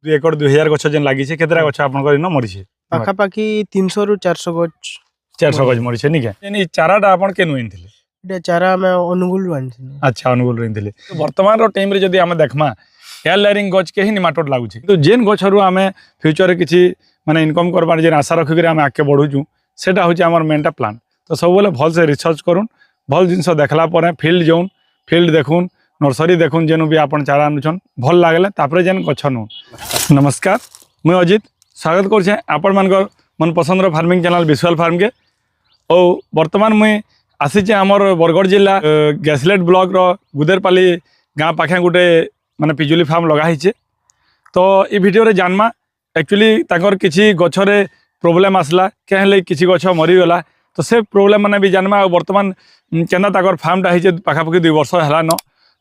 2 एकड़ 2000 गछ जेन लागि छे केतरा गछ आपनकर इन मरि छे पाखापाखि 300 रु 400 गछ 400 गछ मरि छे निके एनी चाराटा आपन केनु एनथिले एटा चारा में अनुगुल आनिथिले। अच्छा अनुगुल रेनथिले वर्तमान रो टाइम रे जदी आमे देखमा एयर लेयरिंग गछ के ही निमाटोड लागु छे तो जेन गछरु आमे फ्यूचर रे किछि माने इनकम करबार जेन आशा रखि आमे आके बढ़ुचु सेटा होचे हमर मेनटा प्लान तो सब बोले भल से रिसर्च करूँ भल जिनस देखला पर फील्ड जाऊन फील्ड देखून नर्सरी देखून जेनु भी आपन चारा आनुछन भल लागले तापरे जेन गछ नु। नमस्कार मुई अजित स्वागत करछे आपन मानकर मन पसंद रो फार्मिंग चैनल विजुअल फार्म के और वर्तमान मुई आसीचे हमर बरगढ़ जिला गैसलेट ब्लॉक रो गुदेरपाली गाँ पाखे गोटे माने पिजुली फार्म लगा हिचे तो ई वीडियो रे जानमा एक्चुअली ताकर किछि गछरे प्रॉब्लम आसला के हेले किछि गछ मरि गला तो से प्रॉब्लम माने भी जानमा वर्तमान केना ताकर फार्मटा हिचे पाखापाखि 2 वर्ष हला न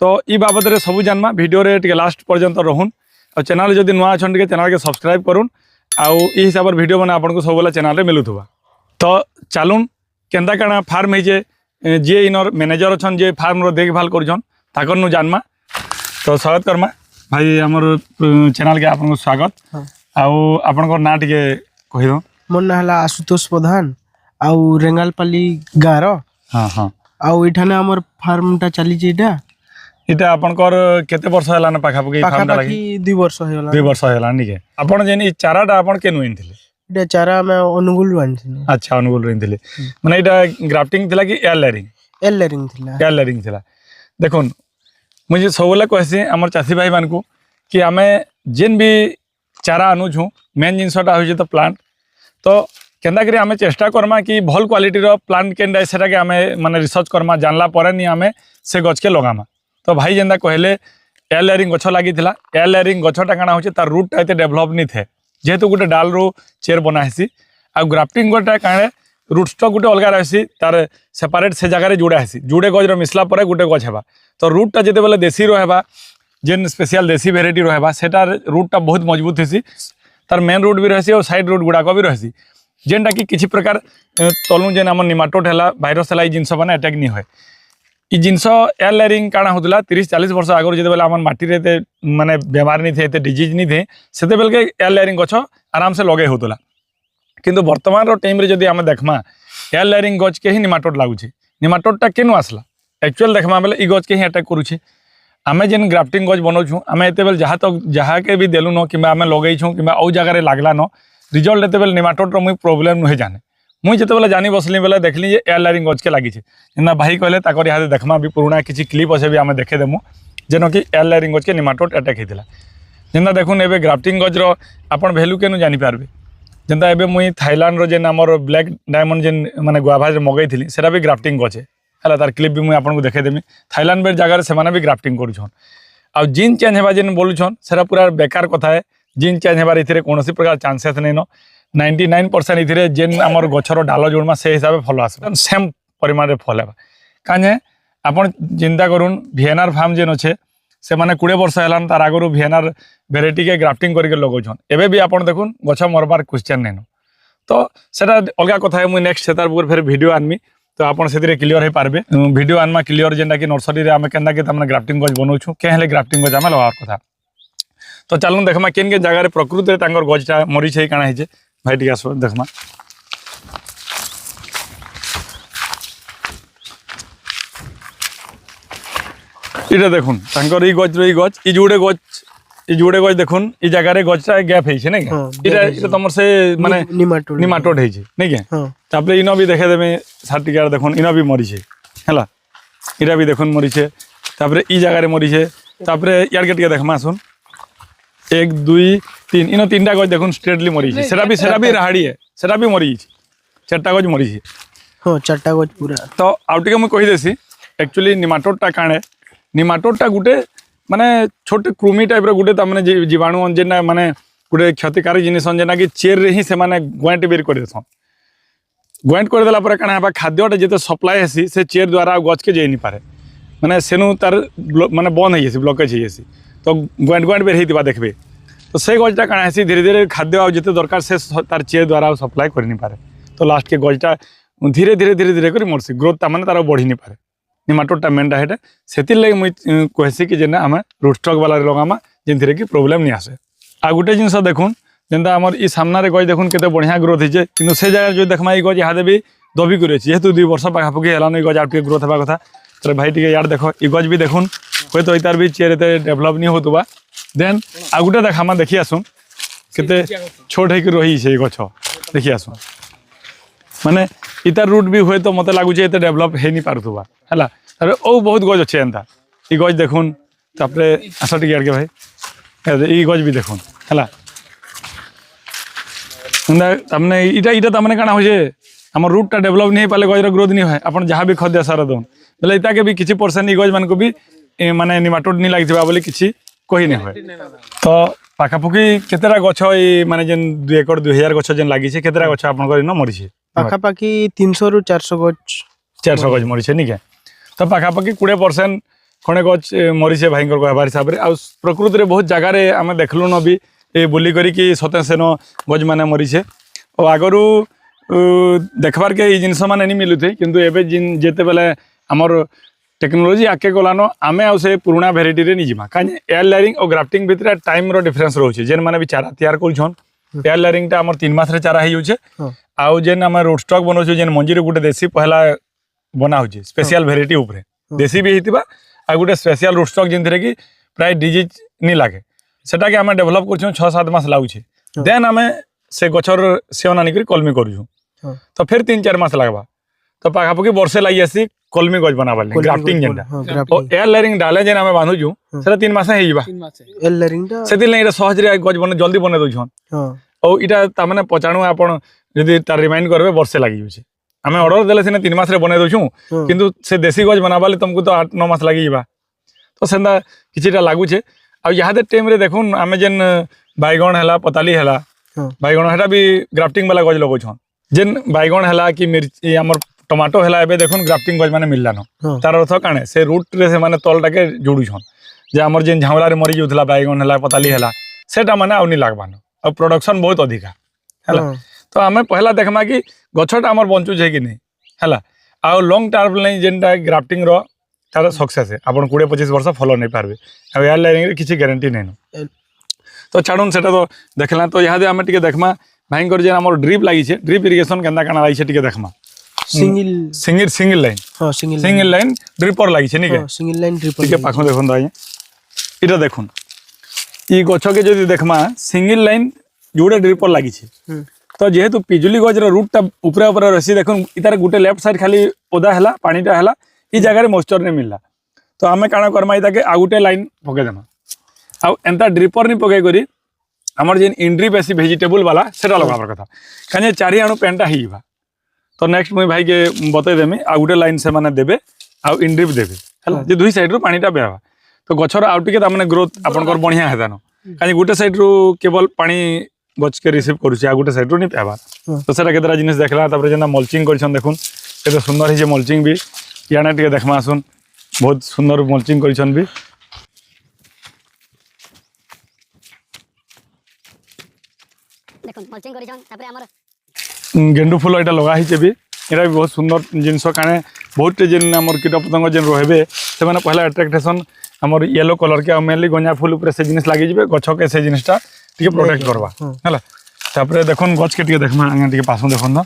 तो ई बाबद रे सब जानमा वीडियो रे टिके लास्ट पर्यंत रहून और चैनल जदी नुआ अछन टिके चैनल के सब्सक्राइब करूँ आउ ई हिसाब रे वीडियो माने आपन को सब बेला चैनल रे मिलुथुबा तो चलून केंदा काना फार्म हिचे जे इनर मैनेजर अछन जे फार्म रो देखभाल करछन ताकर नु जानमा तो स्वागत करमा भाई हमर चैनल के आपन को स्वागत आउ आपन को ना टिके कहि दो मोर ना हला आशुतोष प्रधान आउ रेंगालपाली गाँव हाँ हाँ आउ इठाने हमर फार्मटा चली जेटा इटा आपन कर केते वर्ष हला ना पाखापाखि फार्मटा लागि 2 वर्ष हेला 2 वर्ष हला निके आपन जेन ई चाराटा आपन केनु एनथिले एटा चारा में अनुगुल आनिथिले। अच्छा अनुगुल रेनथिले माने इटा ग्राफ्टिंग थिला कि एयर लेयरिंग थिला देखुन मुझे सबले कहसी हमर चासी भाई मान को कि आमे जेन भी चारा अनुछु मेन जिनसटा होय तो प्लांट तो केंदा करी आमे चेष्टा करमा कि भल क्वालिटी रो प्लांट केंदा सेटा के आमे माने रिसर्च करमा जानला परे नि आमे से गछ के लगामा तो भाई जेंदा कहले एयर लेयरिंग गछ लागि थिला एयर लेयरिंग गछटा काना होचे तार रूट एते डेवलप नि थे जेहेतु गोटे डाल रो चेयर बनाहेसी आ ग्राफ्टिंग गोटा काणे रूट स्टॉक गोटे अलग रहसी तार सेपरेट से जगह जुड़ा हेसी जुड़े गज रो मिसला परे गोटे गछ हेबा तो रूटटा जेते बेले देसी रो हेबा जेन स्पेशल देसी वेराइटी रो हेबा सेटा रूटटा बहुत मजबूत हेसी तार मेन रूट भी रहसी और साइड रूट गुडा को भी रहसी जेनटा कि किछि प्रकार तलु जेन हमर निमाटोड हैला भाइरस हैला ई जिंस माने अटैक नि होय ई जिंस एयर लेयरिंग काना होतला 30-40 वर्ष आगर जेते बेले हमर माटी रे ते माने बीमार नि थे ते डिजीज नि थे सेते बेले के एयर लेयरिंग गछ आराम से लगे होतला किंतु वर्तमान रो टाइम रे जदी हम देखमा एयर लेयरिंग गछ के ही निमाटोड लागु छै निमाटोडटा केनु आसला एक्चुअल देखमा बेले ई गछ के ही अटैक करू छै आमे जेन ग्राफ्टिंग गछ बनौ छु आमे एते बेले जहा के भी देलु न किबा आमे लगै छु किबा औ जगह रे लागला न रिजल्ट एते बेले निमाटोड रो मुई प्रॉब्लम न जाने मुई जते बेले जानी बसली बेले देखली जे एयर लेयरिंग गछ के लागि छै जेना भाई कहले ताकर यहाँ देखमा भी पुराना किछि क्लिप असे भी आमे देखे देमु जेनो कि एयर लेयरिंग गछ के निमाटोड अटैक हितला जेना देखुन एबे ग्राफ्टिंग गछ रो आपण वैल्यू केनु जानि पारबे जेंता एबे मुई थाईलैंड रो जेन हमर ब्लैक डायमंड जेन माने गुआभा रे मगैथिली सेटा भी ग्राफ्टिंग गछ हैला तार क्लिप भी मुई आपन को देखे देमी थाईलैंड बेर जगह रे से माने भी ग्राफ्टिंग करू छन आ जीन चेंज हेबा जेन बोलु छन सेरा पूरा बेकार कथा है जीन चेंज हेबार इथिरे कोनोसी प्रकार चांसेस नै न 99% इथिरे जेन हमर गछरो डालो जोड़मा से हिसाब फल आसे सेम परिमाण रे फल हेबा काने आपन चिंता करून वीएनआर फार्म जेन अछि से माने 20 वर्ष हेलान तार आगरु वीएनआर वेराइटी के ग्राफ्टिंग करके लगौ छन एबे भी आपन देखुन गछ मरबार क्वेश्चन नै न तो सेटा अलगा कथा है मुई नेक्स्ट सेतार ऊपर फिर वीडियो आनमी तो आपन सेतिरे क्लियर हे पारबे वीडियो आनमा क्लियर जेंदा कि नर्सरी रे आमे केंदा के तमने ग्राफ्टिंग गछ बनौ छु के हेले ग्राफ्टिंग गछ आमे लगार कथा तो चलून देखमा केन के जगह रे प्रकृति रे तांगर गछटा मरि छै काना हिचे भाई टिका सो देखमा इटा देखुन तांकर ई गछ रो ई जुड़े गछ देखुन ई जगह रे गछटा गैप है छै नै इटा तमर से माने निमाटोड है छै नै के तापरे इनो भी देखे देबे सर्टिफिकेट देखुन इनो भी मरि छै हैला इटा भी देखुन मरि छै तापरे ई जगह रे मरि छै तापरे यार के देखमा सुन 1 2 3 इनो तीनटा गछ देखुन स्ट्रेटली मरि छै सेटा भी राहाडी है सेटा भी मरि छै चारटा गछ मरि छै हां चारटा गछ पूरा तो आउटिके म कहि देसी एक्चुअली निमाटोडटा काणे निमाटोडटा गुटे माने छोटे कृमि टाइप रो गुटे त माने जीवाणु जेना माने गुटे क्षतिकारी जिनिस जेना कि चेर रे ही से माने ग्वांट बेर कर देथन ग्वांट कर देला पर काना बा खाद्यटा जेते सप्लाई हेसी से चेर द्वारा गछ के जे नि पारे माने सेनु तार माने बंद हेसी ब्लॉकेज हेसी तो ग्वांट बेर हेतिबा देखबे तो से गछटा काना हेसी धीरे धीरे खाद्य जेते दरकार से तार चेर द्वारा सप्लाई कर नि पारे तो लास्ट के गछटा धीरे धीरे कर मरसी ग्रोथ ता माने तार बढ़ी नि पारे निमाटोडटा मेनटा हेटा सेति लागि मुई कहसी कि जेना हम रूट स्टॉक वाला लगामा जेनथिरे कि प्रॉब्लम नि आसे आ गोटे जिनस देखुन जेनता आमर ई सामने गज देखुन केते बढ़िया ग्रोथ होइछे किंतु से जगह जो देखमा ई गज इहादे भी दबी कर जेहेतु 2 वर्ष पाखापाखि हेलान ई गज आउ टिके ग्रोथ हेबा कथा तो भाई टिके यार देखो ई गज भी देखुन कोई तो इतार भी चेहरे ते डेवलप नहीं होतबा देन आ गोटे देखामा देखि आसुन केते छोट हेकि रही छे ई गछ देखि आसुन माने इतार रूट भी हुए तो मते लागु छे एते डेवलप हे नहीं पारुतबा हला अरे ओ बहुत गज अच्छे एंता ई गज देखुन तापरे आसा टिके यार के भाई ई गज भी देखुन हला तमने इटा तमने काना होजे हमर रूट टा डेवलप नहीं पाले गजर ग्रोथ नहीं है अपन जहाँ भी खाद्य सार दन बोले इता के भी किछि परसेंट ई गज मान को भी माने निमाटोड नहीं लागिथिबा बोले किछि कहि नहीं होय तो पाखापाखि केतेरा गछ ई माने जेन 2 एकड़ 2000 गछ जेन लागि छे केतेरा गछ आपन करि न मरि छे पाखापाखि 300 रु 400 गछ 400 गज मरि छे निके तो पाखापाखि 20% खणे गछ मरि छे भाईंकर कहबार हिसाब रे आ प्रकृति रे बहुत जगह रे आमे देखलु न भी ए बोली करी कि सते सेनो गज माने मरि छे ओ आगरु देखबार के ई जिंस माने नहीं मिलुथे किंतु एबे जिन जेते बेले हमर टेक्नोलॉजी आके गलानो आमे आ से पुराना वेराइटी रे नहीं जिमा काजे एयर लेयरिंग और ग्राफ्टिंग भितर टाइम रो डिफरेंस रहउछे जेन माने भी चारा तैयार करछन एयर लेयरिंग टा हमर 3 मास रे चारा हेइ होछे आउ जेन हमर रोड स्टॉक बनौछे जेन मंजी रे गुटे देसी पहला बना होछे स्पेशल वेराइटी ऊपर देसी भी हितिबा आ गुटे स्पेशल रोड स्टॉक जेन थरे कि प्राय डिजीज नहीं लागे सेटा के हमें डेवलप करछन 6-7 मास लागुछे देन हमें से गछर सेवन आनी करी कलमी करूछु तो फिर 3-4 मास लागबा तो पाखापाखि वर्षे लागि आसी कलमी गज बनाबा ले ग्राफ्टिंग जेनटा और एयर लेयरिंग डाले जेन हमें बांधुछु सेटा 3 मास हे हिबा एयर लेयरिंग टा सेति ले सहज रे गज बने जल्दी बने दोछन और इटा ता माने पचाणु आपण यदि तार रिमाइंड करबे वर्षे लागि जुछे हमें ऑर्डर देले सिने 3 मास रे बने दोछु किंतु से देसी गज बनाबा ले तुमको तो 8-9 मास लागि जिबा तो सेंदा किछिटा लागु छे आ यादे टाइम रे देखुन हमें जेन बैगन हला पताली हला बैगन हेटा भी ग्राफ्टिंग वाला गज लगो छन जेन बैगन हला कि मिर्ची हमर टमाटो हला एबे देखुन ग्राफ्टिंग गज माने मिलला न तार अर्थ काने से रूट रे से माने तलटा के जोडु छन जे हमर जेन झावला रे मरि जोथला बैगन हला पताली हला सेटा माने आउनी लागबान और प्रोडक्शन बहुत अधिका हला तो हमें पहला देखमा कि गछटा हमर बंचु छै कि नहीं हला आ लॉन्ग टर्म नै जेनटा ग्राफ्टिंग रो तार सक्सेस है आपण 20-25 वर्ष फॉलो नहीं पारबे अब एयर लाइनिंग रे किछि गारंटी नै न तो छाड़ुन सेटा तो देखला तो यादे हमें टिके देखमा भाईंकर जे हमर ड्रिप लागि छे ड्रिप इरिगेशन केंदा काना लागि छे टिके देखमा सिंगल लाइन हां सिंगल लाइन ड्रिपर लागि छे निके सिंगल लाइन ड्रिपर टिके पाखो देखुन दाई इटा देखुन ई गछ के जदि देखमा सिंगल लाइन जोडे ड्रिपर लागि छे तो जेहेतु पिजुली गजर रूट टा ऊपर ऊपर रसी देखुन इतार गुटे लेफ्ट साइड खाली ओदा हला पानीटा हला ई जगह रे मॉइस्चर ने मिलला तो हमें काना करमा इता के आ गुटे लाइन पके देमा आ एंता ड्रिपर नि पके करी हमर जेन इंड्रिप एसी वेजिटेबल वाला सेटा लगाबर कथा काने चारि आणु पेंटा हिबा तो नेक्स्ट मुई भाई के बतै देमी आ गुटे लाइन से माने देबे आ इंड्रिप देबे हला जे दुई साइड रो पानीटा बेवा तो गछर आउ टिके त माने ग्रोथ आपन कर बढ़िया हेदानो काने गुटे साइड रो केवल पानी गछ के रिसीव करूची आ गुटे साइड रो नि पेवा तो सेटा केतरा जिनिस देखला तापर जेना मल्चिंग करछन देखुन एते सुंदर हि जे मल्चिंग भी याना टिके देखमा आसुन बहुत सुंदर मल्चिंग करछन भी देखुन मल्चिंग करिछन तापर हमर गेंडू फूल एटा लगा हिचे भी एटा भी बहुत सुंदर जिनस काने बहुत जेन हमर कीट पतंग जेन रहबे से माने पहला अट्रैक्शन हमर येलो कलर के मेनली गंजा फूल ऊपर से जिनिस लागि जिवे गछ के से जिनिसटा टिके प्रोटेक्ट करबा हला तापर देखुन गछ के टिके देखमा आगे टिके पासो देखुन ना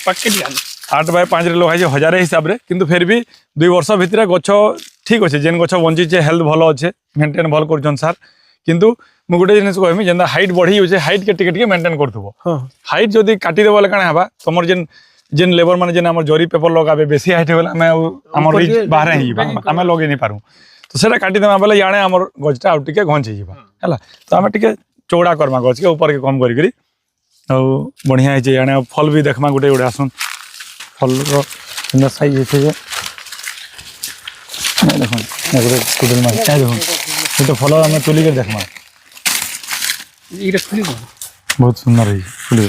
पक्के दिया 8x5 रे लगा जे 1000 हिसाब रे किंतु फिर भी 2 वर्ष भितरे गछ ठीक अछि जेन गछ बंची छे हेल्थ भलो अछि मेंटेन भल करजन सर किंतु मु गुटे जिनिस कहमी जेंदा हाइट बढ़ी होचे हाइट के टिके टिके मेंटेन करथबो हाइट जदी काटी देबो ले काना हबा तमर जेन जेन लेबर माने जेन हमर जरी पेपर लगाबे बेसी हाइट होला हमें हमर रीच बाहर हिबा हमें लगे नहीं पारू तो सेटा काटी देमा बेले याने हमर गजटा आउ टिके घंची जिबा हला तो हमें टिके चौड़ा करमा गज के ऊपर के कम करी करी और बढ़िया है जे याने फल भी देखमा गुटे गुटे आसुन फल रो इंदा साइज है जे देखुन एगरे कुडल मा काय देखुन तो फल हमें तुली के देखमा ई रखली बहुत सुंदर है फुल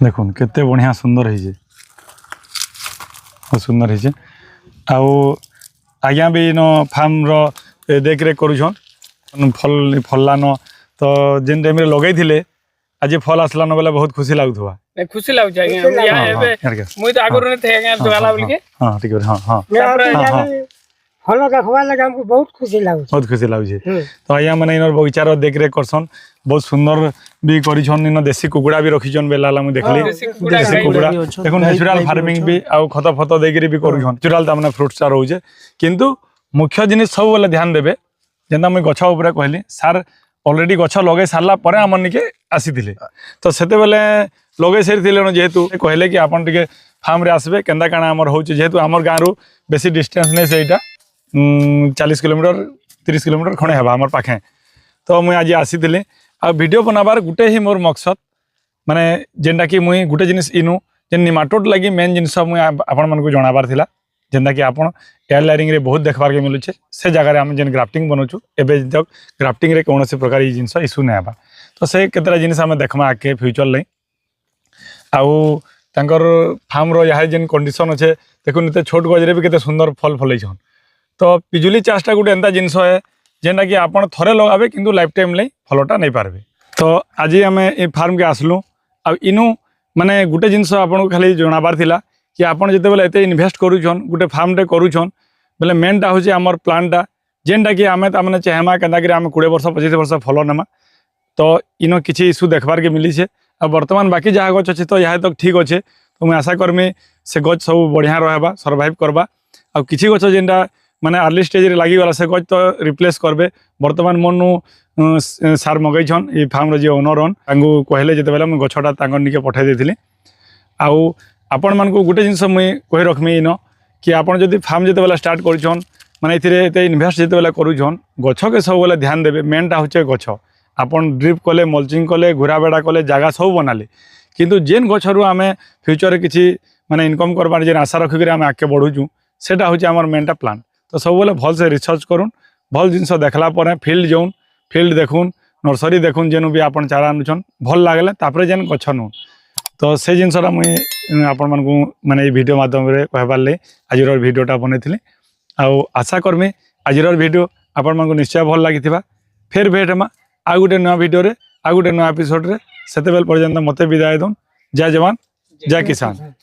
देखुन केते बढ़िया सुंदर है जे बहुत सुंदर है जे आउ आज्ञा भी नो फार्म रो देख रेख करूछन फल फल्लान तो जेन टाइम रे लगै थिले आज फल आसलान बेला बहुत खुशी लागुथवा खुशी लागु छै या एबे मुई तो आगुर ने थे दोला बोल के हां ठीक है हां हां फल देखवा लगे हमको बहुत खुशी लागुଛି। बहुत खुशी लाଗୁଛି तो आया मैंने इन बगीचार देख रेख करसन बहुत सुंदर भी करिछन इन देसी कुकुड़ा भी रखिछन बेला मु देखली देसी कुकुड़ा देखो नेचुरल फार्मिंग भी आ खत फत देकरी भी करिछन नेचुरल त हमने फ्रूट्स ता रहउजे किंतु मुख्य जिनिस सब वाला ध्यान देबे जेंदा मैं गछ ऊपर कहली सर ऑलरेडी गछ लगे सारला परे हमन निके आसीथिले तो सेते बेले लगे सेरथिले न जेहेतु कहले कि आपन टिके फार्म रे आसबे केंदा काना हमर होउचे जेहेतु हमर गां रु बेसी डिस्टेंस नै सेटा 40 किलोमीटर 30 किलोमीटर खणे हेबा हमर पाखे तो मुई आज आसीथिले आ वीडियो बनाबार गुटे ही मोर मकसद माने जेंदा कि मुई गुटे जिनिस इनु जे निमाटोड लागि मेन जिनिस मुई आपन मन को जणाबार थिला जेंदा कि आपन एयर लायरिंग रे बहुत देखबार के मिलुचे से जगह रे हम जेन ग्राफ्टिंग बनोचु एबे तक ग्राफ्टिंग रे कोनोसी प्रकार ई जिनिस इशू नै हेबा तो से केतरा जिनिस हम देखमा आके फ्यूचर ले आउ तांकर फार्म रो यहाँ जेन कंडीशन अच्छे देखो निते छोट गजरे भी केते सुंदर फल फलैछन तो पिजुली चाषटा गोटे एंता जिनस है जेनटा कि आपन थरे लगाबे किंतु लाइफ टाइम ले फलटा नहीं पारबे तो आज आम ए फार्म के आसलु आ इनु माने गोटे जिनस आपन खाली जणाबार थिला कि आपन जते बेले एते इन्वेस्ट करूछन गोटे फार्म रे करूछन बेले मेनटा होचे हमर प्लानटा जेनटा कि आमे तामने चाहेमा केंदा कि आमे 20 वर्ष 25 वर्ष फल नेमा तो इनो किछि इशू देखबार के मिली छे आ वर्तमान बाकी जहाँ गच अच्छे तो यहाँ तक ठीक अच्छे तो मुझे आशा करमी से गच सब बढ़िया रहा सर्वाइव करवा आ किसी गच जेनटा माने अर्ली स्टेज रे लागिगला से गच तो रिप्लेस करबे वर्तमान मनु सार मगैछन ये फार्म रे जे ओनर हन तांगु कहले जते बेला मैं गछटा तांगन निके पठाई देथिली आउ आपण मान को गुटे जिंस मुई कहि रखमी इनो कि आपण जदी फार्म जते बेला स्टार्ट करिछन माने इथिरे एते इन्वेस्ट जते बेला करूछन गछ के सब बेला ध्यान देबे मेनटा होचे गछ आपन ड्रिप कले मल्चिंग कले घुरा बेड़ा कले जगह सब बनाले किंतु जेन गछरु आमे फ्यूचर रे किछि माने इनकम करबार जेन आशा रखि के आमे आके बढ़ुचु सेटा होचे हमर मेनटा प्लान तो सब बेले भल से रिसर्च करूँ भल जिनस देखला पर फील्ड जाऊन फील्ड देखुन नर्सरी देखुन जेनु भी आपन चारा आनुछन भल लागले तापरे जेन गछ नु तो से जिनसरा मुई आपन मन को माने ई वीडियो माध्यम रे कहबार ले आजिर वीडियोटा बनैथिली आ आशा करमी आजिर वीडियो आपन मन को निश्चय भल लागिथिबा फेर भेटमा आ गुटे नया वीडियो रे आ गुटे नया एपिसोड रे सेते बेल पर्यंत मते विदाय दन जय जवान जय किसान।